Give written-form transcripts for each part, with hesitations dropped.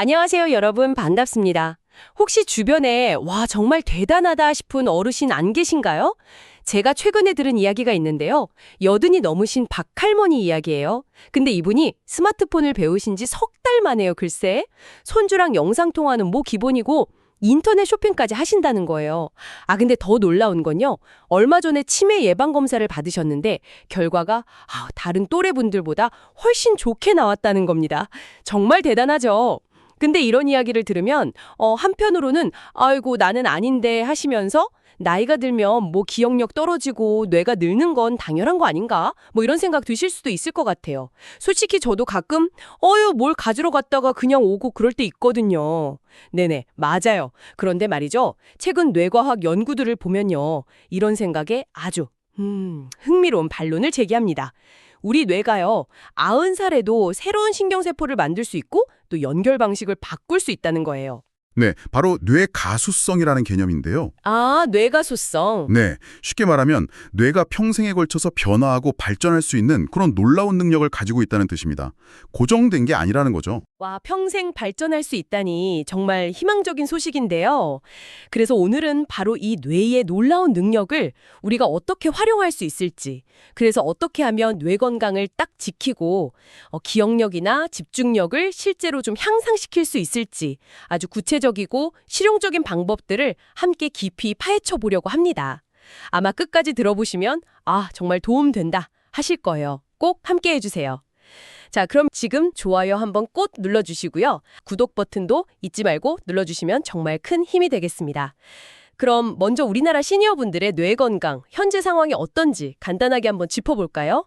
안녕하세요, 여러분. 반갑습니다. 혹시 주변에 와, 정말 대단하다 싶은 어르신 안 계신가요? 제가 최근에 들은 이야기가 있는데요. 여든이 넘으신 박할머니 이야기예요. 근데 이분이 스마트폰을 배우신 지 석 달 만에요, 글쎄. 손주랑 영상통화는 뭐 기본이고 인터넷 쇼핑까지 하신다는 거예요. 근데 더 놀라운 건요. 얼마 전에 치매 예방 검사를 받으셨는데 결과가 다른 또래분들보다 훨씬 좋게 나왔다는 겁니다. 정말 대단하죠? 근데 이런 이야기를 들으면 한편으로는 아이고 나는 아닌데 하시면서 나이가 들면 뭐 기억력 떨어지고 뇌가 늙는 건 당연한 거 아닌가? 뭐 이런 생각 드실 수도 있을 것 같아요. 솔직히 저도 가끔 뭘 가지러 갔다가 그냥 오고 그럴 때 있거든요. 네네, 맞아요. 그런데 말이죠. 최근 뇌과학 연구들을 보면요. 이런 생각에 아주 흥미로운 반론을 제기합니다. 우리 뇌가요, 90살에도 새로운 신경세포를 만들 수 있고 또 연결 방식을 바꿀 수 있다는 거예요. 네, 바로 뇌 가수성이라는 개념인데요. 뇌가소성. 네, 쉽게 말하면 뇌가 평생에 걸쳐서 변화하고 발전할 수 있는 그런 놀라운 능력을 가지고 있다는 뜻입니다. 고정된 게 아니라는 거죠. 와, 평생 발전할 수 있다니 정말 희망적인 소식인데요. 그래서 오늘은 바로 이 뇌의 놀라운 능력을 우리가 어떻게 활용할 수 있을지, 그래서 어떻게 하면 뇌 건강을 딱 지키고 기억력이나 집중력을 실제로 좀 향상시킬 수 있을지 아주 구체적이고 실용적인 방법들을 함께 깊이 파헤쳐 보려고 합니다. 아마 끝까지 들어보시면 정말 도움된다 하실 거예요. 꼭 함께 해주세요. 자, 그럼 지금 좋아요 한번 꼭 눌러주시고요. 구독 버튼도 잊지 말고 눌러주시면 정말 큰 힘이 되겠습니다. 그럼 먼저 우리나라 시니어분들의 뇌 건강, 현재 상황이 어떤지 간단하게 한번 짚어볼까요?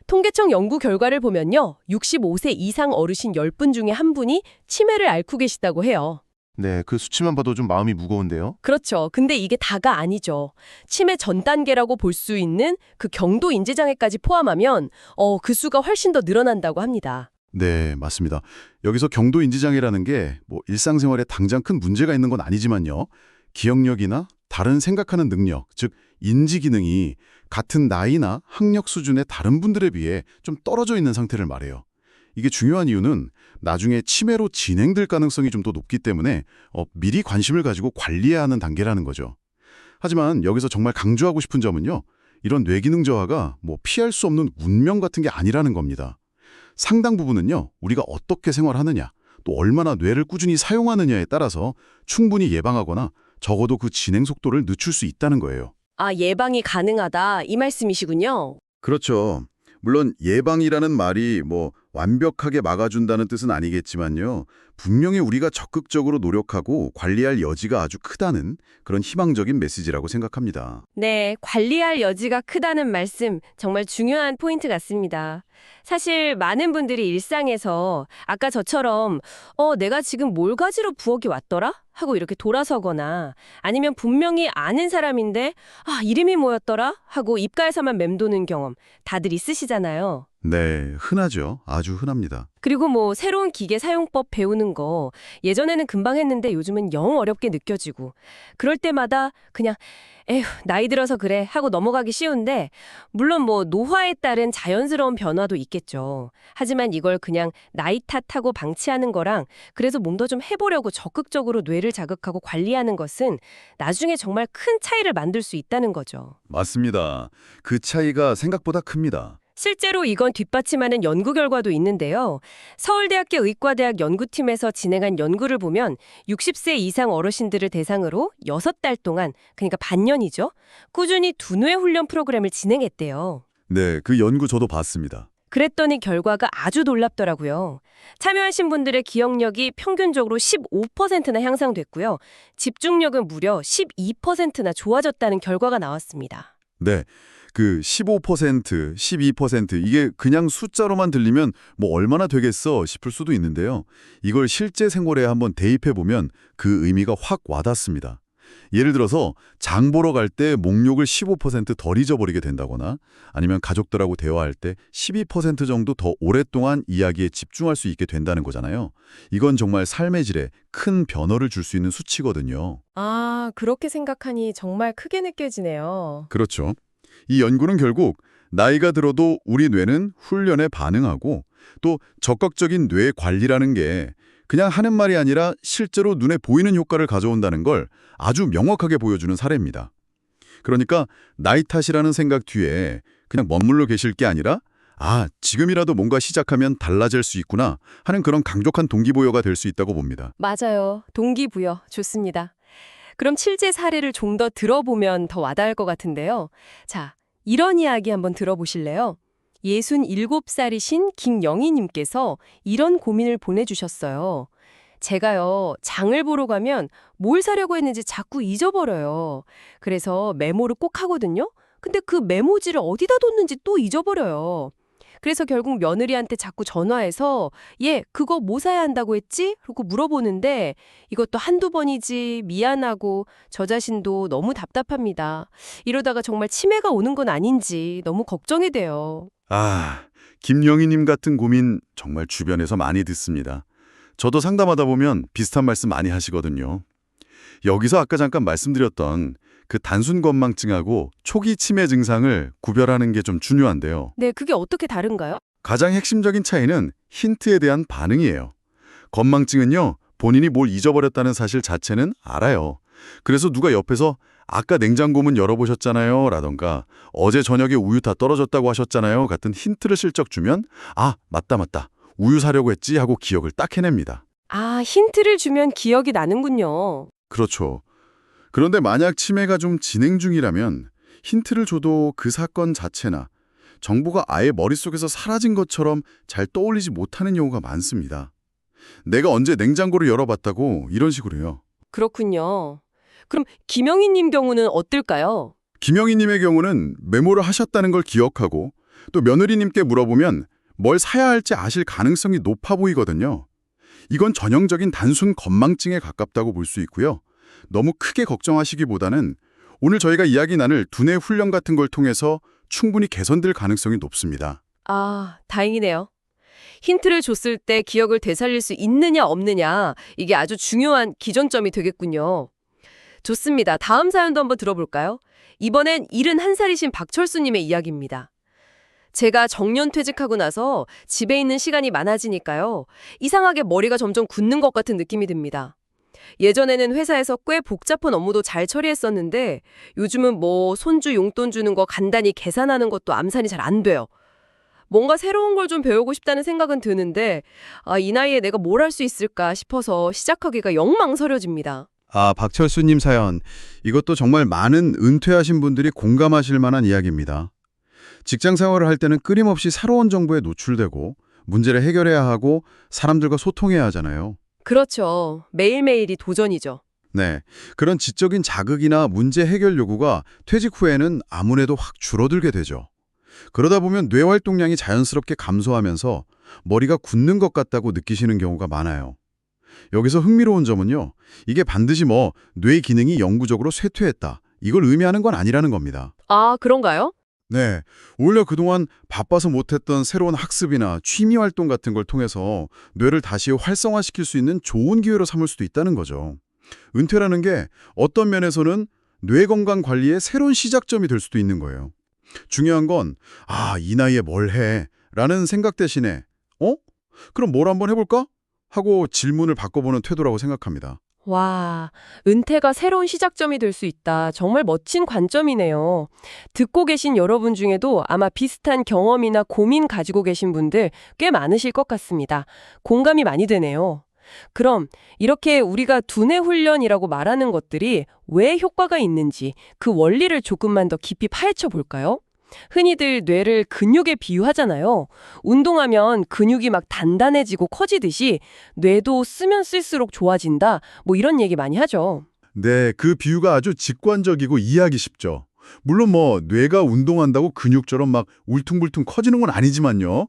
통계청 연구 결과를 보면요. 65세 이상 어르신 10분 중에 한 분이 치매를 앓고 계시다고 해요. 네, 그 수치만 봐도 좀 마음이 무거운데요. 그렇죠. 근데 이게 다가 아니죠. 치매 전 단계라고 볼 수 있는 그 경도 인지장애까지 포함하면 그 수가 훨씬 더 늘어난다고 합니다. 네, 맞습니다. 여기서 경도 인지장애라는 게 뭐 일상생활에 당장 큰 문제가 있는 건 아니지만요. 기억력이나 다른 생각하는 능력, 즉 인지 기능이 같은 나이나 학력 수준의 다른 분들에 비해 좀 떨어져 있는 상태를 말해요. 이게 중요한 이유는 나중에 치매로 진행될 가능성이 좀 더 높기 때문에 미리 관심을 가지고 관리해야 하는 단계라는 거죠. 하지만 여기서 정말 강조하고 싶은 점은요. 이런 뇌기능 저하가 뭐 피할 수 없는 운명 같은 게 아니라는 겁니다. 상당 부분은요. 우리가 어떻게 생활하느냐, 또 얼마나 뇌를 꾸준히 사용하느냐에 따라서 충분히 예방하거나 적어도 그 진행 속도를 늦출 수 있다는 거예요. 예방이 가능하다 이 말씀이시군요. 그렇죠. 물론 예방이라는 말이 뭐 완벽하게 막아준다는 뜻은 아니겠지만요. 분명히 우리가 적극적으로 노력하고 관리할 여지가 아주 크다는 그런 희망적인 메시지라고 생각합니다. 네, 관리할 여지가 크다는 말씀 정말 중요한 포인트 같습니다. 사실 많은 분들이 일상에서 아까 저처럼 내가 지금 뭘 가지러 부엌에 왔더라? 하고 이렇게 돌아서거나 아니면 분명히 아는 사람인데 이름이 뭐였더라? 하고 입가에서만 맴도는 경험 다들 있으시잖아요. 네, 흔하죠. 아주 흔합니다. 그리고 뭐 새로운 기계 사용법 배우는 거 예전에는 금방 했는데 요즘은 영 어렵게 느껴지고 그럴 때마다 그냥 에휴 나이 들어서 그래 하고 넘어가기 쉬운데 물론 뭐 노화에 따른 자연스러운 변화도 있겠죠. 하지만 이걸 그냥 나이 탓하고 방치하는 거랑 그래서 뭔가 좀 해보려고 적극적으로 뇌를 자극하고 관리하는 것은 나중에 정말 큰 차이를 만들 수 있다는 거죠. 맞습니다. 그 차이가 생각보다 큽니다. 실제로 이건 뒷받침하는 연구 결과도 있는데요. 서울대학교 의과대학 연구팀에서 진행한 연구를 보면 60세 이상 어르신들을 대상으로 6달 동안, 그러니까 반년이죠. 꾸준히 두뇌 훈련 프로그램을 진행했대요. 네, 그 연구 저도 봤습니다. 그랬더니 결과가 아주 놀랍더라고요. 참여하신 분들의 기억력이 평균적으로 15%나 향상됐고요. 집중력은 무려 12%나 좋아졌다는 결과가 나왔습니다. 네, 그 15%, 12% 이게 그냥 숫자로만 들리면 뭐 얼마나 되겠어 싶을 수도 있는데요. 이걸 실제 생활에 한번 대입해보면 그 의미가 확 와닿습니다. 예를 들어서 장 보러 갈 때 목욕을 15%덜 잊어버리게 된다거나 아니면 가족들하고 대화할 때 12% 정도 더 오랫동안 이야기에 집중할 수 있게 된다는 거잖아요. 이건 정말 삶의 질에 큰 변화를 줄 수 있는 수치거든요. 그렇게 생각하니 정말 크게 느껴지네요. 그렇죠. 이 연구는 결국 나이가 들어도 우리 뇌는 훈련에 반응하고 또 적극적인 뇌 관리라는 게 그냥 하는 말이 아니라 실제로 눈에 보이는 효과를 가져온다는 걸 아주 명확하게 보여주는 사례입니다. 그러니까 나이 탓이라는 생각 뒤에 그냥 머물러 계실 게 아니라 아, 지금이라도 뭔가 시작하면 달라질 수 있구나 하는 그런 강력한 동기부여가 될 수 있다고 봅니다. 맞아요. 동기부여. 좋습니다. 그럼 실제 사례를 좀 더 들어보면 더 와닿을 것 같은데요. 자, 이런 이야기 한번 들어보실래요? 67살이신 김영희님께서 이런 고민을 보내주셨어요. 제가요, 장을 보러 가면 뭘 사려고 했는지 자꾸 잊어버려요. 그래서 메모를 꼭 하거든요. 근데 그 메모지를 어디다 뒀는지 또 잊어버려요. 그래서 결국 며느리한테 자꾸 전화해서 얘 그거 뭐 사야 한다고 했지? 그러고 물어보는데 이것도 한두 번이지 미안하고 저 자신도 너무 답답합니다. 이러다가 정말 치매가 오는 건 아닌지 너무 걱정이 돼요. 아, 김영희님 같은 고민 정말 주변에서 많이 듣습니다. 저도 상담하다 보면 비슷한 말씀 많이 하시거든요. 여기서 아까 잠깐 말씀드렸던 그 단순 건망증하고 초기 치매 증상을 구별하는 게 좀 중요한데요. 네, 그게 어떻게 다른가요? 가장 핵심적인 차이는 힌트에 대한 반응이에요. 건망증은요, 본인이 뭘 잊어버렸다는 사실 자체는 알아요. 그래서 누가 옆에서 아까 냉장고 문 열어보셨잖아요 라던가 어제 저녁에 우유 다 떨어졌다고 하셨잖아요 같은 힌트를 슬쩍 주면 아, 맞다. 우유 사려고 했지 하고 기억을 딱 해냅니다. 아, 힌트를 주면 기억이 나는군요. 그렇죠. 그런데 만약 치매가 좀 진행 중이라면 힌트를 줘도 그 사건 자체나 정보가 아예 머릿속에서 사라진 것처럼 잘 떠올리지 못하는 경우가 많습니다. 내가 언제 냉장고를 열어봤다고 이런 식으로요. 그렇군요. 그럼 김영희님 경우는 어떨까요? 김영희님의 경우는 메모를 하셨다는 걸 기억하고 또 며느리님께 물어보면 뭘 사야 할지 아실 가능성이 높아 보이거든요. 이건 전형적인 단순 건망증에 가깝다고 볼 수 있고요. 너무 크게 걱정하시기보다는 오늘 저희가 이야기 나눌 두뇌 훈련 같은 걸 통해서 충분히 개선될 가능성이 높습니다. 아, 다행이네요. 힌트를 줬을 때 기억을 되살릴 수 있느냐 없느냐 이게 아주 중요한 기준점이 되겠군요. 좋습니다. 다음 사연도 한번 들어볼까요? 이번엔 71살이신 박철수님의 이야기입니다. 제가 정년퇴직하고 나서 집에 있는 시간이 많아지니까요. 이상하게 머리가 점점 굳는 것 같은 느낌이 듭니다. 예전에는 회사에서 꽤 복잡한 업무도 잘 처리했었는데 요즘은 뭐 손주 용돈 주는 거 간단히 계산하는 것도 암산이 잘 안 돼요. 뭔가 새로운 걸 좀 배우고 싶다는 생각은 드는데 이 나이에 내가 뭘 할 수 있을까 싶어서 시작하기가 영 망설여집니다. 아, 박철수님 사연. 이것도 정말 많은 은퇴하신 분들이 공감하실 만한 이야기입니다. 직장 생활을 할 때는 끊임없이 새로운 정보에 노출되고 문제를 해결해야 하고 사람들과 소통해야 하잖아요. 그렇죠. 매일매일이 도전이죠. 네, 그런 지적인 자극이나 문제 해결 요구가 퇴직 후에는 아무래도 확 줄어들게 되죠. 그러다 보면 뇌 활동량이 자연스럽게 감소하면서 머리가 굳는 것 같다고 느끼시는 경우가 많아요. 여기서 흥미로운 점은요, 이게 반드시 뇌 기능이 영구적으로 쇠퇴했다, 이걸 의미하는 건 아니라는 겁니다. 아, 그런가요? 네, 오히려 그동안 바빠서 못했던 새로운 학습이나 취미 활동 같은 걸 통해서 뇌를 다시 활성화시킬 수 있는 좋은 기회로 삼을 수도 있다는 거죠. 은퇴라는 게 어떤 면에서는 뇌 건강 관리의 새로운 시작점이 될 수도 있는 거예요. 중요한 건 이 나이에 뭘 해? 라는 생각 대신에 그럼 뭘 한번 해볼까? 하고 질문을 바꿔보는 태도라고 생각합니다. 와, 은퇴가 새로운 시작점이 될 수 있다. 정말 멋진 관점이네요. 듣고 계신 여러분 중에도 아마 비슷한 경험이나 고민 가지고 계신 분들 꽤 많으실 것 같습니다. 공감이 많이 되네요. 그럼 이렇게 우리가 두뇌 훈련이라고 말하는 것들이 왜 효과가 있는지 그 원리를 조금만 더 깊이 파헤쳐 볼까요? 흔히들 뇌를 근육에 비유하잖아요. 운동하면 근육이 막 단단해지고 커지듯이 뇌도 쓰면 쓸수록 좋아진다. 뭐 이런 얘기 많이 하죠. 네, 그 비유가 아주 직관적이고 이해하기 쉽죠. 물론 뇌가 운동한다고 근육처럼 막 울퉁불퉁 커지는 건 아니지만요.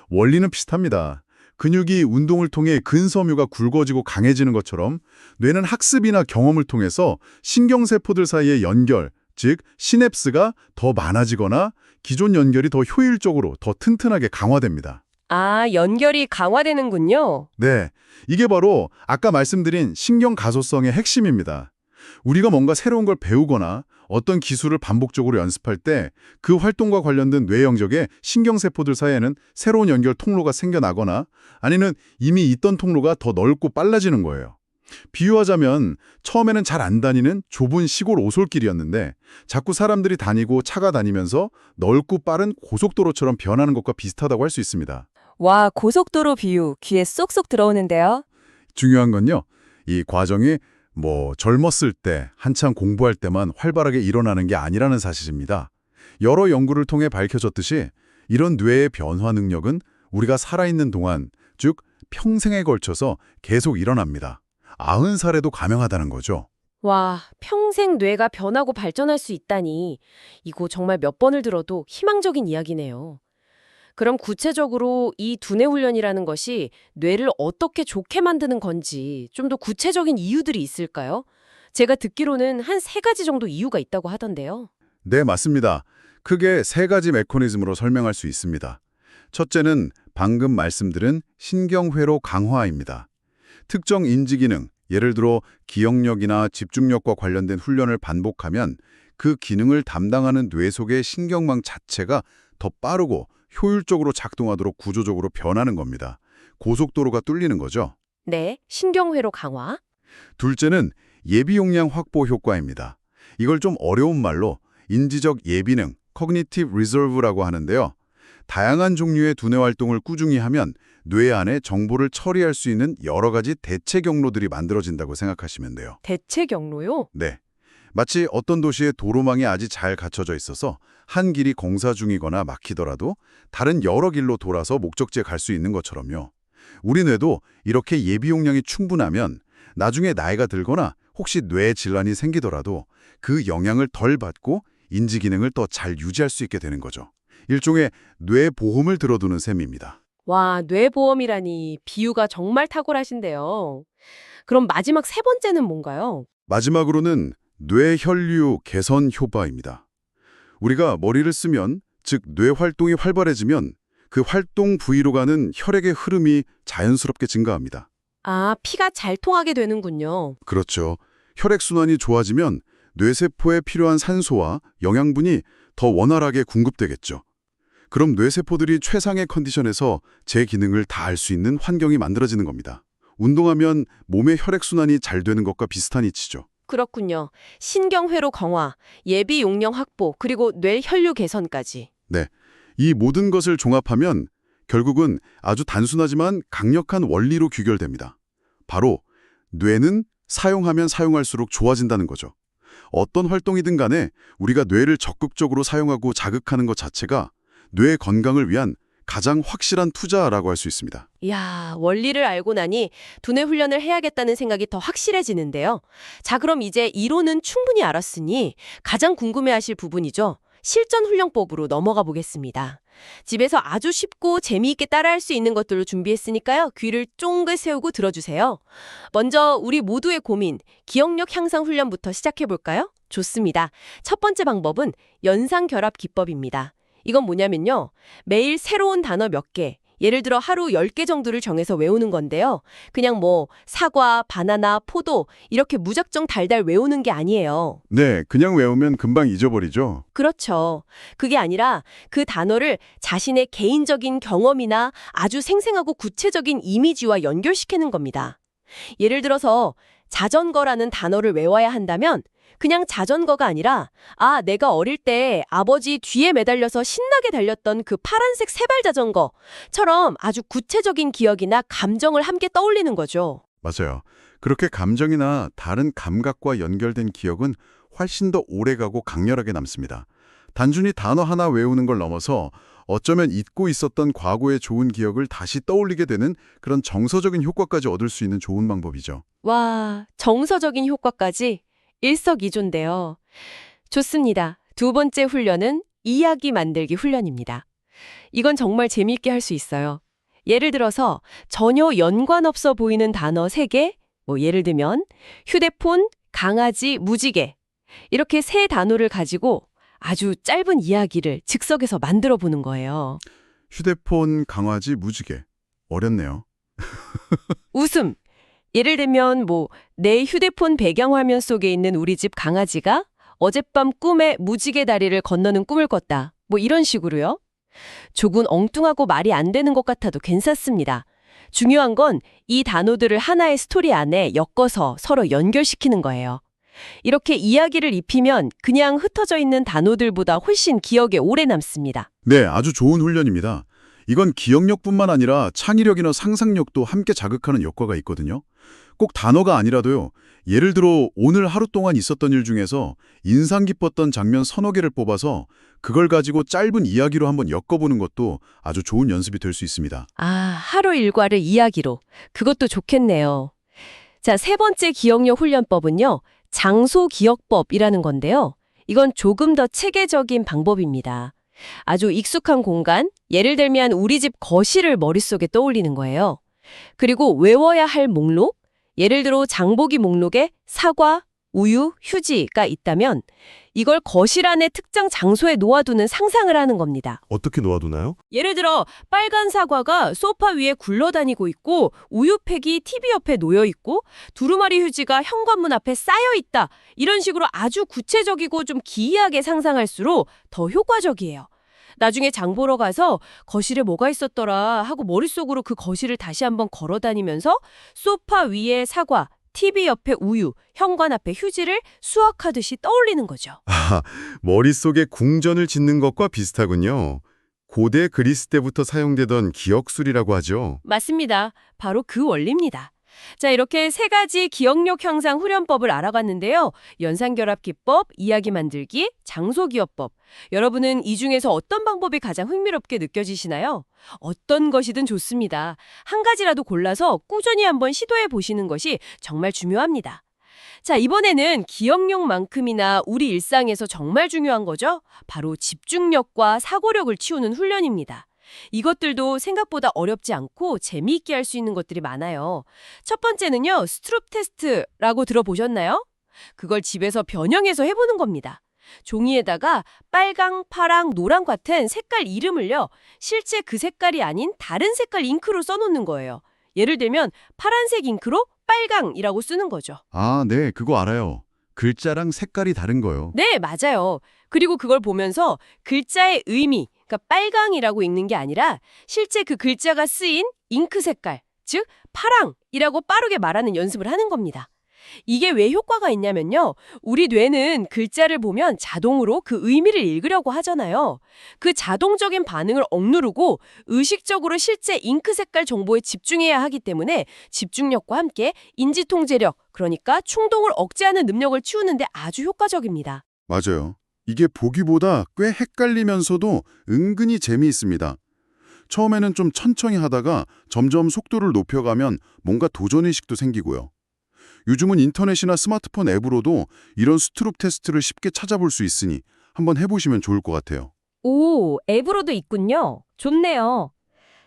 원리는 비슷합니다. 근육이 운동을 통해 근섬유가 굵어지고 강해지는 것처럼 뇌는 학습이나 경험을 통해서 신경세포들 사이의 연결, 즉 시냅스가 더 많아지거나 기존 연결이 더 효율적으로 더 튼튼하게 강화됩니다. 아, 연결이 강화되는군요. 네, 이게 바로 아까 말씀드린 신경 가소성의 핵심입니다. 우리가 뭔가 새로운 걸 배우거나 어떤 기술을 반복적으로 연습할 때 그 활동과 관련된 뇌 영역의 신경세포들 사이에는 새로운 연결 통로가 생겨나거나 아니면 이미 있던 통로가 더 넓고 빨라지는 거예요. 비유하자면 처음에는 잘 안 다니는 좁은 시골 오솔길이었는데 자꾸 사람들이 다니고 차가 다니면서 넓고 빠른 고속도로처럼 변하는 것과 비슷하다고 할 수 있습니다. 와, 고속도로 비유 귀에 쏙쏙 들어오는데요. 중요한 건요, 이 과정이 젊었을 때, 한창 공부할 때만 활발하게 일어나는 게 아니라는 사실입니다. 여러 연구를 통해 밝혀졌듯이 이런 뇌의 변화 능력은 우리가 살아있는 동안, 즉 평생에 걸쳐서 계속 일어납니다. 90살에도 가능하다는 거죠. 와, 평생 뇌가 변하고 발전할 수 있다니. 이거 정말 몇 번을 들어도 희망적인 이야기네요. 그럼 구체적으로 이 두뇌 훈련이라는 것이 뇌를 어떻게 좋게 만드는 건지 좀 더 구체적인 이유들이 있을까요? 제가 듣기로는 한 3가지 정도 이유가 있다고 하던데요. 네, 맞습니다. 크게 3가지 메커니즘으로 설명할 수 있습니다. 첫째는 방금 말씀드린 신경회로 강화입니다. 특정 인지 기능, 예를 들어 기억력이나 집중력과 관련된 훈련을 반복하면 그 기능을 담당하는 뇌 속의 신경망 자체가 더 빠르고 효율적으로 작동하도록 구조적으로 변하는 겁니다. 고속도로가 뚫리는 거죠. 네, 신경회로 강화. 둘째는 예비 용량 확보 효과입니다. 이걸 좀 어려운 말로 인지적 예비능, Cognitive Reserve라고 하는데요. 다양한 종류의 두뇌 활동을 꾸준히 하면 뇌 안에 정보를 처리할 수 있는 여러 가지 대체 경로들이 만들어진다고 생각하시면 돼요. 대체 경로요? 네. 마치 어떤 도시의 도로망이 아직 잘 갖춰져 있어서 한 길이 공사 중이거나 막히더라도 다른 여러 길로 돌아서 목적지에 갈 수 있는 것처럼요. 우리 뇌도 이렇게 예비 용량이 충분하면 나중에 나이가 들거나 혹시 뇌 질환이 생기더라도 그 영향을 덜 받고 인지 기능을 더 잘 유지할 수 있게 되는 거죠. 일종의 뇌 보험을 들어두는 셈입니다. 와, 뇌보험이라니 비유가 정말 탁월하신데요. 그럼 마지막 3번째는 뭔가요? 마지막으로는 뇌혈류 개선 효과입니다. 우리가 머리를 쓰면, 즉 뇌 활동이 활발해지면 그 활동 부위로 가는 혈액의 흐름이 자연스럽게 증가합니다. 아, 피가 잘 통하게 되는군요. 그렇죠. 혈액순환이 좋아지면 뇌세포에 필요한 산소와 영양분이 더 원활하게 공급되겠죠. 그럼 뇌세포들이 최상의 컨디션에서 제 기능을 다할 수 있는 환경이 만들어지는 겁니다. 운동하면 몸의 혈액순환이 잘 되는 것과 비슷한 이치죠. 그렇군요. 신경회로 강화, 예비 용량 확보, 그리고 뇌혈류 개선까지. 네, 이 모든 것을 종합하면 결국은 아주 단순하지만 강력한 원리로 귀결됩니다. 바로 뇌는 사용하면 사용할수록 좋아진다는 거죠. 어떤 활동이든 간에 우리가 뇌를 적극적으로 사용하고 자극하는 것 자체가 뇌 건강을 위한 가장 확실한 투자라고 할 수 있습니다. 이야, 원리를 알고 나니 두뇌 훈련을 해야겠다는 생각이 더 확실해지는데요. 자, 그럼 이제 이론은 충분히 알았으니 가장 궁금해하실 부분이죠. 실전 훈련법으로 넘어가 보겠습니다. 집에서 아주 쉽고 재미있게 따라할 수 있는 것들을 준비했으니까요. 귀를 쫑긋 세우고 들어주세요. 먼저 우리 모두의 고민, 기억력 향상 훈련부터 시작해볼까요? 좋습니다. 첫 번째 방법은 연상결합 기법입니다. 이건 뭐냐면요. 매일 새로운 단어 몇 개, 예를 들어 하루 10개 정도를 정해서 외우는 건데요. 그냥 사과, 바나나, 포도 이렇게 무작정 달달 외우는 게 아니에요. 네, 그냥 외우면 금방 잊어버리죠. 그렇죠. 그게 아니라 그 단어를 자신의 개인적인 경험이나 아주 생생하고 구체적인 이미지와 연결시키는 겁니다. 예를 들어서 자전거라는 단어를 외워야 한다면 그냥 자전거가 아니라 내가 어릴 때 아버지 뒤에 매달려서 신나게 달렸던 그 파란색 세발 자전거처럼 아주 구체적인 기억이나 감정을 함께 떠올리는 거죠. 맞아요. 그렇게 감정이나 다른 감각과 연결된 기억은 훨씬 더 오래가고 강렬하게 남습니다. 단순히 단어 하나 외우는 걸 넘어서 어쩌면 잊고 있었던 과거의 좋은 기억을 다시 떠올리게 되는 그런 정서적인 효과까지 얻을 수 있는 좋은 방법이죠. 와, 정서적인 효과까지 일석이조인데요. 좋습니다. 두 번째 훈련은 이야기 만들기 훈련입니다. 이건 정말 재미있게 할 수 있어요. 예를 들어서 전혀 연관 없어 보이는 단어 3개, 예를 들면 휴대폰, 강아지, 무지개 이렇게 3단어를 가지고 아주 짧은 이야기를 즉석에서 만들어 보는 거예요. 휴대폰, 강아지, 무지개. 어렵네요. 웃음. 예를 들면 내 휴대폰 배경화면 속에 있는 우리 집 강아지가 어젯밤 꿈에 무지개 다리를 건너는 꿈을 꿨다. 뭐 이런 식으로요. 조금 엉뚱하고 말이 안 되는 것 같아도 괜찮습니다. 중요한 건 이 단어들을 하나의 스토리 안에 엮어서 서로 연결시키는 거예요. 이렇게 이야기를 입히면 그냥 흩어져 있는 단어들보다 훨씬 기억에 오래 남습니다. 네, 아주 좋은 훈련입니다. 이건 기억력뿐만 아니라 창의력이나 상상력도 함께 자극하는 효과가 있거든요. 꼭 단어가 아니라도요. 예를 들어 오늘 하루 동안 있었던 일 중에서 인상 깊었던 장면 서너 개를 뽑아서 그걸 가지고 짧은 이야기로 한번 엮어보는 것도 아주 좋은 연습이 될 수 있습니다. 아, 하루 일과를 이야기로. 그것도 좋겠네요. 자, 세 번째 기억력 훈련법은요. 장소 기억법이라는 건데요. 이건 조금 더 체계적인 방법입니다. 아주 익숙한 공간, 예를 들면 우리 집 거실을 머릿속에 떠올리는 거예요. 그리고 외워야 할 목록, 예를 들어 장보기 목록에 사과, 우유, 휴지가 있다면 이걸 거실 안에 특정 장소에 놓아두는 상상을 하는 겁니다. 어떻게 놓아두나요? 예를 들어 빨간 사과가 소파 위에 굴러다니고 있고 우유팩이 TV 옆에 놓여 있고 두루마리 휴지가 현관문 앞에 쌓여 있다. 이런 식으로 아주 구체적이고 좀 기이하게 상상할수록 더 효과적이에요. 나중에 장 보러 가서 거실에 뭐가 있었더라 하고 머릿속으로 그 거실을 다시 한번 걸어다니면서 소파 위에 사과, TV 옆에 우유, 현관 앞에 휴지를 수학하듯이 떠올리는 거죠. 머릿속에 궁전을 짓는 것과 비슷하군요. 고대 그리스 때부터 사용되던 기억술이라고 하죠. 맞습니다. 바로 그 원리입니다. 자, 이렇게 세 가지 기억력 향상 훈련법을 알아봤는데요. 연상결합 기법, 이야기 만들기, 장소 기억법. 여러분은 이 중에서 어떤 방법이 가장 흥미롭게 느껴지시나요? 어떤 것이든 좋습니다. 한 가지라도 골라서 꾸준히 한번 시도해 보시는 것이 정말 중요합니다. 자, 이번에는 기억력만큼이나 우리 일상에서 정말 중요한 거죠. 바로 집중력과 사고력을 키우는 훈련입니다. 이것들도 생각보다 어렵지 않고 재미있게 할 수 있는 것들이 많아요. 첫 번째는요, 스트룹 테스트라고 들어보셨나요? 그걸 집에서 변형해서 해보는 겁니다. 종이에다가 빨강, 파랑, 노랑 같은 색깔 이름을요, 실제 그 색깔이 아닌 다른 색깔 잉크로 써놓는 거예요. 예를 들면 파란색 잉크로 빨강이라고 쓰는 거죠. 아, 네, 그거 알아요. 글자랑 색깔이 다른 거요. 네, 맞아요. 그리고 그걸 보면서 글자의 의미, 그러니까 빨강이라고 읽는 게 아니라 실제 그 글자가 쓰인 잉크 색깔, 즉 파랑이라고 빠르게 말하는 연습을 하는 겁니다. 이게 왜 효과가 있냐면요. 우리 뇌는 글자를 보면 자동으로 그 의미를 읽으려고 하잖아요. 그 자동적인 반응을 억누르고 의식적으로 실제 잉크 색깔 정보에 집중해야 하기 때문에 집중력과 함께 인지통제력, 그러니까 충동을 억제하는 능력을 키우는데 아주 효과적입니다. 맞아요. 이게 보기보다 꽤 헷갈리면서도 은근히 재미있습니다. 처음에는 좀 천천히 하다가 점점 속도를 높여가면 뭔가 도전의식도 생기고요. 요즘은 인터넷이나 스마트폰 앱으로도 이런 스트룹 테스트를 쉽게 찾아볼 수 있으니 한번 해보시면 좋을 것 같아요. 오, 앱으로도 있군요. 좋네요.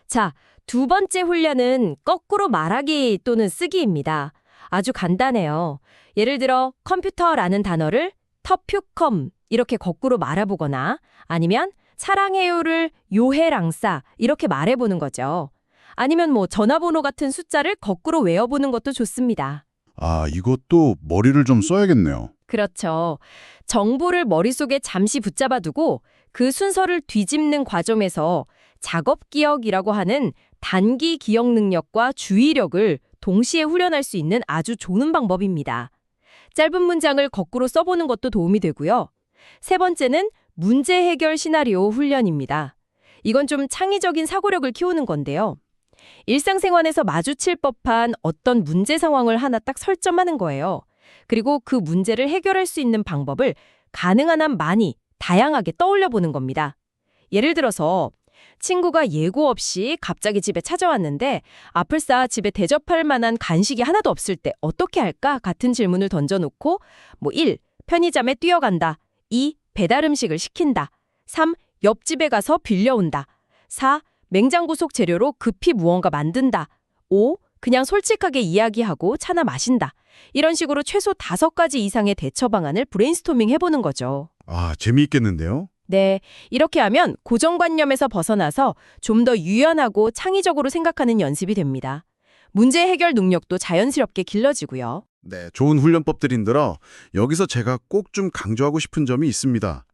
자, 두 번째 훈련은 거꾸로 말하기 또는 쓰기입니다. 아주 간단해요. 예를 들어 컴퓨터라는 단어를 터퓨컴 이렇게 거꾸로 말해보거나 아니면 사랑해요를 요해랑싸 이렇게 말해보는 거죠. 아니면 뭐 전화번호 같은 숫자를 거꾸로 외워보는 것도 좋습니다. 아, 이것도 머리를 좀 써야겠네요. 그렇죠. 정보를 머릿속에 잠시 붙잡아두고 그 순서를 뒤집는 과정에서 작업 기억이라고 하는 단기 기억 능력과 주의력을 동시에 훈련할 수 있는 아주 좋은 방법입니다. 짧은 문장을 거꾸로 써보는 것도 도움이 되고요. 세 번째는 문제 해결 시나리오 훈련입니다. 이건 좀 창의적인 사고력을 키우는 건데요. 일상생활에서 마주칠 법한 어떤 문제 상황을 하나 딱 설정하는 거예요. 그리고 그 문제를 해결할 수 있는 방법을 가능한 한 많이, 다양하게 떠올려 보는 겁니다. 예를 들어서 친구가 예고 없이 갑자기 집에 찾아왔는데 아플싸 집에 대접할 만한 간식이 하나도 없을 때 어떻게 할까? 같은 질문을 던져놓고 1. 편의점에 뛰어간다. 2. 배달 음식을 시킨다. 3. 옆집에 가서 빌려온다. 4. 냉장고 속 재료로 급히 무언가 만든다. 5. 그냥 솔직하게 이야기하고 차나 마신다. 이런 식으로 최소 5가지 이상의 대처 방안을 브레인스토밍 해보는 거죠. 아, 재미있겠는데요? 네, 이렇게 하면 고정관념에서 벗어나서 좀 더 유연하고 창의적으로 생각하는 연습이 됩니다. 문제 해결 능력도 자연스럽게 길러지고요. 네, 좋은 훈련법들인들어 여기서 제가 꼭 좀 강조하고 싶은 점이 있습니다.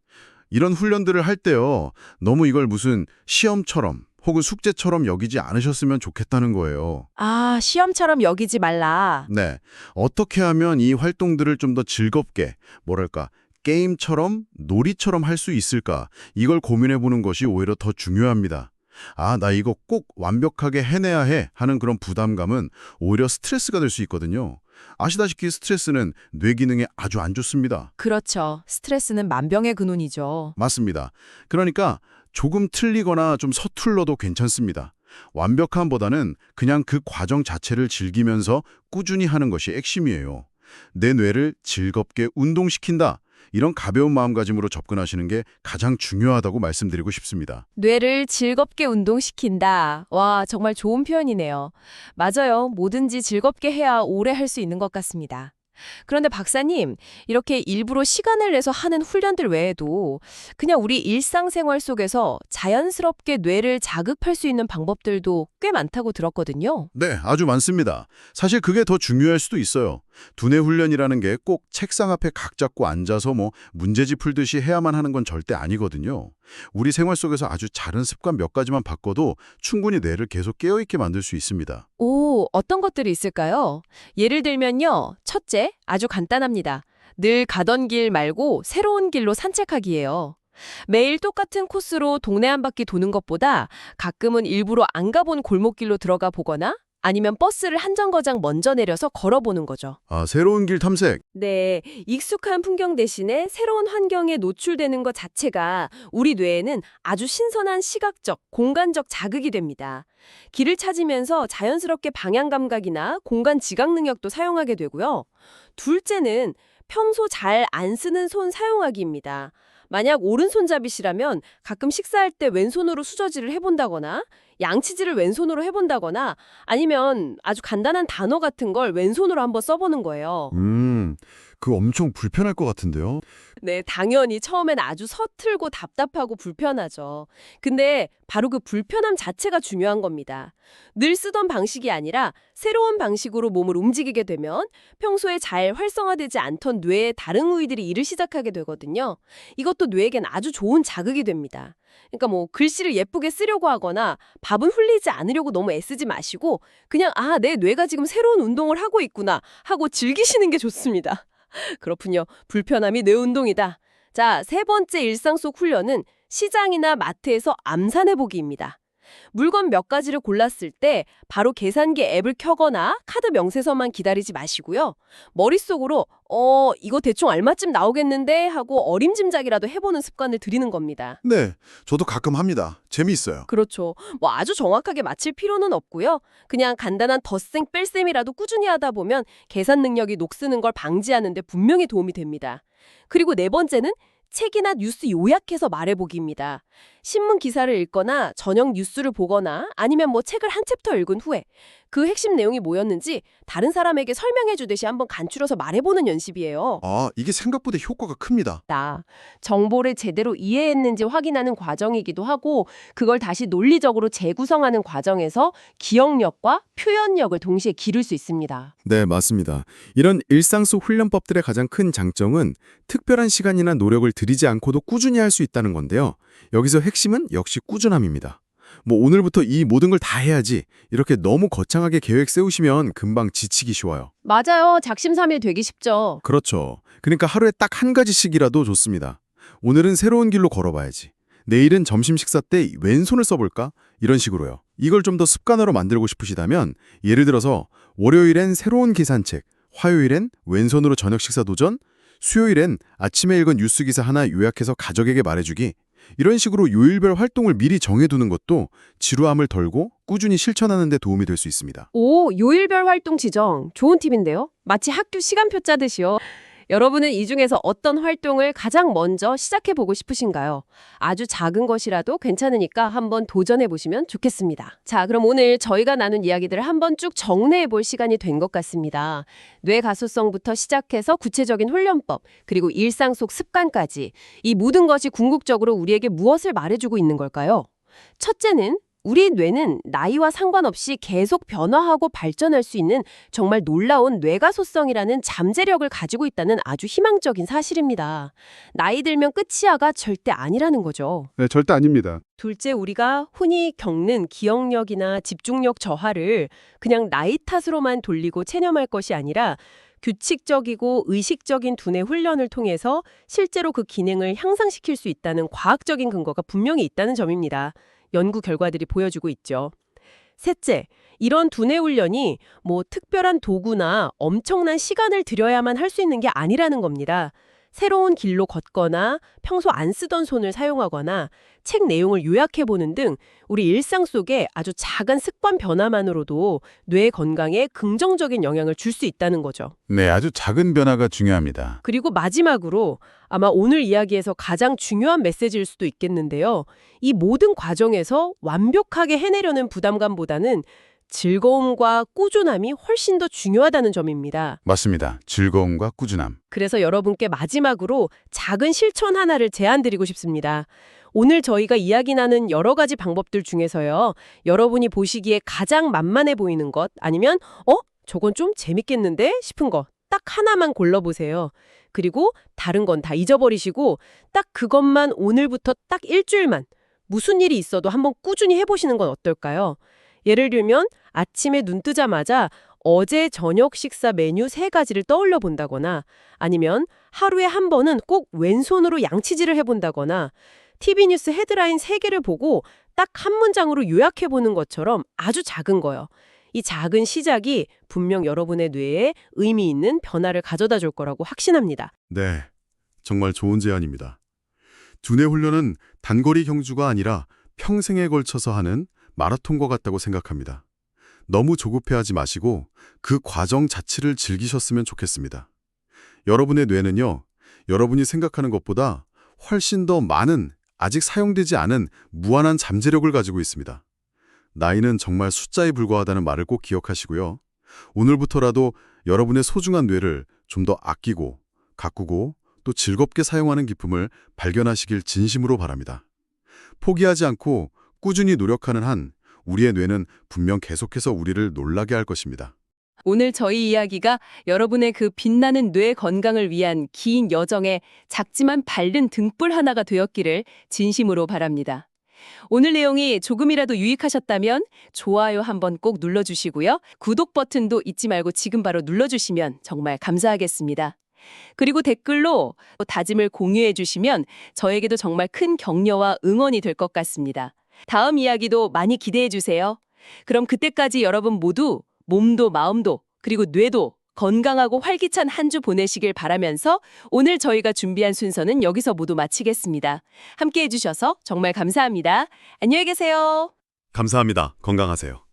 이런 훈련들을 할 때요, 너무 이걸 무슨 시험처럼 혹은 숙제처럼 여기지 않으셨으면 좋겠다는 거예요. 아, 시험처럼 여기지 말라. 네, 어떻게 하면 이 활동들을 좀 더 즐겁게, 뭐랄까, 게임처럼, 놀이처럼 할 수 있을까? 이걸 고민해보는 것이 오히려 더 중요합니다. 아, 나 이거 꼭 완벽하게 해내야 해 하는 그런 부담감은 오히려 스트레스가 될 수 있거든요. 아시다시피 스트레스는 뇌 기능에 아주 안 좋습니다. 그렇죠. 스트레스는 만병의 근원이죠. 맞습니다. 그러니까 조금 틀리거나 좀 서툴러도 괜찮습니다. 완벽함보다는 그냥 그 과정 자체를 즐기면서 꾸준히 하는 것이 핵심이에요. 내 뇌를 즐겁게 운동시킨다. 이런 가벼운 마음가짐으로 접근하시는 게 가장 중요하다고 말씀드리고 싶습니다. 뇌를 즐겁게 운동시킨다. 와, 정말 좋은 표현이네요. 맞아요. 뭐든지 즐겁게 해야 오래 할 수 있는 것 같습니다. 그런데 박사님, 이렇게 일부러 시간을 내서 하는 훈련들 외에도 그냥 우리 일상생활 속에서 자연스럽게 뇌를 자극할 수 있는 방법들도 꽤 많다고 들었거든요. 네, 아주 많습니다. 사실 그게 더 중요할 수도 있어요. 두뇌 훈련이라는 게 꼭 책상 앞에 각 잡고 앉아서 문제집 풀듯이 해야만 하는 건 절대 아니거든요. 우리 생활 속에서 아주 작은 습관 몇 가지만 바꿔도 충분히 뇌를 계속 깨어있게 만들 수 있습니다. 오, 어떤 것들이 있을까요? 예를 들면요. 첫째, 아주 간단합니다. 늘 가던 길 말고 새로운 길로 산책하기예요. 매일 똑같은 코스로 동네 한 바퀴 도는 것보다 가끔은 일부러 안 가본 골목길로 들어가 보거나 아니면 버스를 한 정거장 먼저 내려서 걸어보는 거죠. 아, 새로운 길 탐색. 네, 익숙한 풍경 대신에 새로운 환경에 노출되는 것 자체가 우리 뇌에는 아주 신선한 시각적, 공간적 자극이 됩니다. 길을 찾으면서 자연스럽게 방향 감각이나 공간 지각 능력도 사용하게 되고요. 둘째는 평소 잘 안 쓰는 손 사용하기입니다. 만약 오른손잡이시라면 가끔 식사할 때 왼손으로 수저질을 해본다거나 양치질을 왼손으로 해본다거나 아니면 아주 간단한 단어 같은 걸 왼손으로 한번 써보는 거예요. 그거 엄청 불편할 것 같은데요? 네, 당연히 처음엔 아주 서툴고 답답하고 불편하죠. 근데 바로 그 불편함 자체가 중요한 겁니다. 늘 쓰던 방식이 아니라 새로운 방식으로 몸을 움직이게 되면 평소에 잘 활성화되지 않던 뇌의 다른 부위들이 일을 시작하게 되거든요. 이것도 뇌에겐 아주 좋은 자극이 됩니다. 그러니까 글씨를 예쁘게 쓰려고 하거나 밥은 흘리지 않으려고 너무 애쓰지 마시고 그냥 내 뇌가 지금 새로운 운동을 하고 있구나 하고 즐기시는 게 좋습니다. 그렇군요. 불편함이 뇌 운동이다. 자, 세 번째 일상 속 훈련은 시장이나 마트에서 암산해보기입니다. 물건 몇 가지를 골랐을 때 바로 계산기 앱을 켜거나 카드 명세서만 기다리지 마시고요. 머릿속으로 이거 대충 얼마쯤 나오겠는데 하고 어림짐작이라도 해보는 습관을 들이는 겁니다. 네, 저도 가끔 합니다. 재미있어요. 그렇죠. 아주 정확하게 맞힐 필요는 없고요. 그냥 간단한 덧셈 뺄셈이라도 꾸준히 하다 보면 계산 능력이 녹쓰는 걸 방지하는 데 분명히 도움이 됩니다. 그리고 네 번째는 책이나 뉴스 요약해서 말해보기입니다. 신문 기사를 읽거나 저녁 뉴스를 보거나 아니면 책을 한 챕터 읽은 후에 그 핵심 내용이 뭐였는지 다른 사람에게 설명해주듯이 한번 간추려서 말해보는 연습이에요. 아, 이게 생각보다 효과가 큽니다. 정보를 제대로 이해했는지 확인하는 과정이기도 하고 그걸 다시 논리적으로 재구성하는 과정에서 기억력과 표현력을 동시에 기를 수 있습니다. 네, 맞습니다. 이런 일상 속 훈련법들의 가장 큰 장점은 특별한 시간이나 노력을 들이지 않고도 꾸준히 할 수 있다는 건데요. 여기서 핵심은 역시 꾸준함입니다. 오늘부터 이 모든 걸 다 해야지 이렇게 너무 거창하게 계획 세우시면 금방 지치기 쉬워요. 맞아요. 작심삼일 되기 쉽죠. 그렇죠. 그러니까 하루에 딱 한 가지씩이라도 좋습니다. 오늘은 새로운 길로 걸어봐야지. 내일은 점심 식사 때 왼손을 써볼까? 이런 식으로요. 이걸 좀 더 습관화로 만들고 싶으시다면 예를 들어서 월요일엔 새로운 계산책, 화요일엔 왼손으로 저녁 식사 도전, 수요일엔 아침에 읽은 뉴스 기사 하나 요약해서 가족에게 말해주기, 이런 식으로 요일별 활동을 미리 정해두는 것도 지루함을 덜고 꾸준히 실천하는 데 도움이 될 수 있습니다. 오, 요일별 활동 지정. 좋은 팁인데요. 마치 학교 시간표 짜듯이요. 여러분은 이 중에서 어떤 활동을 가장 먼저 시작해보고 싶으신가요? 아주 작은 것이라도 괜찮으니까 한번 도전해보시면 좋겠습니다. 자, 그럼 오늘 저희가 나눈 이야기들을 한번 쭉 정리해볼 시간이 된 것 같습니다. 뇌 가소성부터 시작해서 구체적인 훈련법, 그리고 일상 속 습관까지 이 모든 것이 궁극적으로 우리에게 무엇을 말해주고 있는 걸까요? 첫째는 우리 뇌는 나이와 상관없이 계속 변화하고 발전할 수 있는 정말 놀라운 뇌가소성이라는 잠재력을 가지고 있다는 아주 희망적인 사실입니다. 나이 들면 끝이야가 절대 아니라는 거죠. 네, 절대 아닙니다. 둘째, 우리가 흔히 겪는 기억력이나 집중력 저하를 그냥 나이 탓으로만 돌리고 체념할 것이 아니라 규칙적이고 의식적인 두뇌 훈련을 통해서 실제로 그 기능을 향상시킬 수 있다는 과학적인 근거가 분명히 있다는 점입니다. 연구 결과들이 보여주고 있죠. 셋째, 이런 두뇌 훈련이 특별한 도구나 엄청난 시간을 들여야만 할 수 있는 게 아니라는 겁니다. 새로운 길로 걷거나 평소 안 쓰던 손을 사용하거나 책 내용을 요약해보는 등 우리 일상 속에 아주 작은 습관 변화만으로도 뇌 건강에 긍정적인 영향을 줄 수 있다는 거죠. 네, 아주 작은 변화가 중요합니다. 그리고 마지막으로 아마 오늘 이야기에서 가장 중요한 메시지일 수도 있겠는데요. 이 모든 과정에서 완벽하게 해내려는 부담감보다는 즐거움과 꾸준함이 훨씬 더 중요하다는 점입니다. 맞습니다. 즐거움과 꾸준함. 그래서 여러분께 마지막으로 작은 실천 하나를 제안드리고 싶습니다. 오늘 저희가 이야기 나눈 여러 가지 방법들 중에서요. 여러분이 보시기에 가장 만만해 보이는 것 아니면 저건 좀 재밌겠는데 싶은 거 딱 하나만 골라보세요. 그리고 다른 건 다 잊어버리시고 딱 그것만 오늘부터 딱 일주일만 무슨 일이 있어도 한번 꾸준히 해보시는 건 어떨까요? 예를 들면 아침에 눈 뜨자마자 어제 저녁 식사 메뉴 3가지를 떠올려 본다거나 아니면 하루에 한 번은 꼭 왼손으로 양치질을 해본다거나 TV 뉴스 헤드라인 3개를 보고 딱 한 문장으로 요약해보는 것처럼 아주 작은 거요. 이 작은 시작이 분명 여러분의 뇌에 의미 있는 변화를 가져다 줄 거라고 확신합니다. 네, 정말 좋은 제안입니다. 두뇌 훈련은 단거리 경주가 아니라 평생에 걸쳐서 하는 마라톤과 같다고 생각합니다. 너무 조급해하지 마시고 그 과정 자체를 즐기셨으면 좋겠습니다. 여러분의 뇌는요, 여러분이 생각하는 것보다 훨씬 더 많은 아직 사용되지 않은 무한한 잠재력을 가지고 있습니다. 나이는 정말 숫자에 불과하다는 말을 꼭 기억하시고요. 오늘부터라도 여러분의 소중한 뇌를 좀 더 아끼고 가꾸고 또 즐겁게 사용하는 기쁨을 발견하시길 진심으로 바랍니다. 포기하지 않고 꾸준히 노력하는 한 우리의 뇌는 분명 계속해서 우리를 놀라게 할 것입니다. 오늘 저희 이야기가 여러분의 그 빛나는 뇌 건강을 위한 긴 여정에 작지만 밝은 등불 하나가 되었기를 진심으로 바랍니다. 오늘 내용이 조금이라도 유익하셨다면 좋아요 한번 꼭 눌러주시고요. 구독 버튼도 잊지 말고 지금 바로 눌러주시면 정말 감사하겠습니다. 그리고 댓글로 다짐을 공유해 주시면 저에게도 정말 큰 격려와 응원이 될 것 같습니다. 다음 이야기도 많이 기대해 주세요. 그럼 그때까지 여러분 모두 몸도 마음도 그리고 뇌도 건강하고 활기찬 한 주 보내시길 바라면서 오늘 저희가 준비한 순서는 여기서 모두 마치겠습니다. 함께 해주셔서 정말 감사합니다. 안녕히 계세요. 감사합니다. 건강하세요.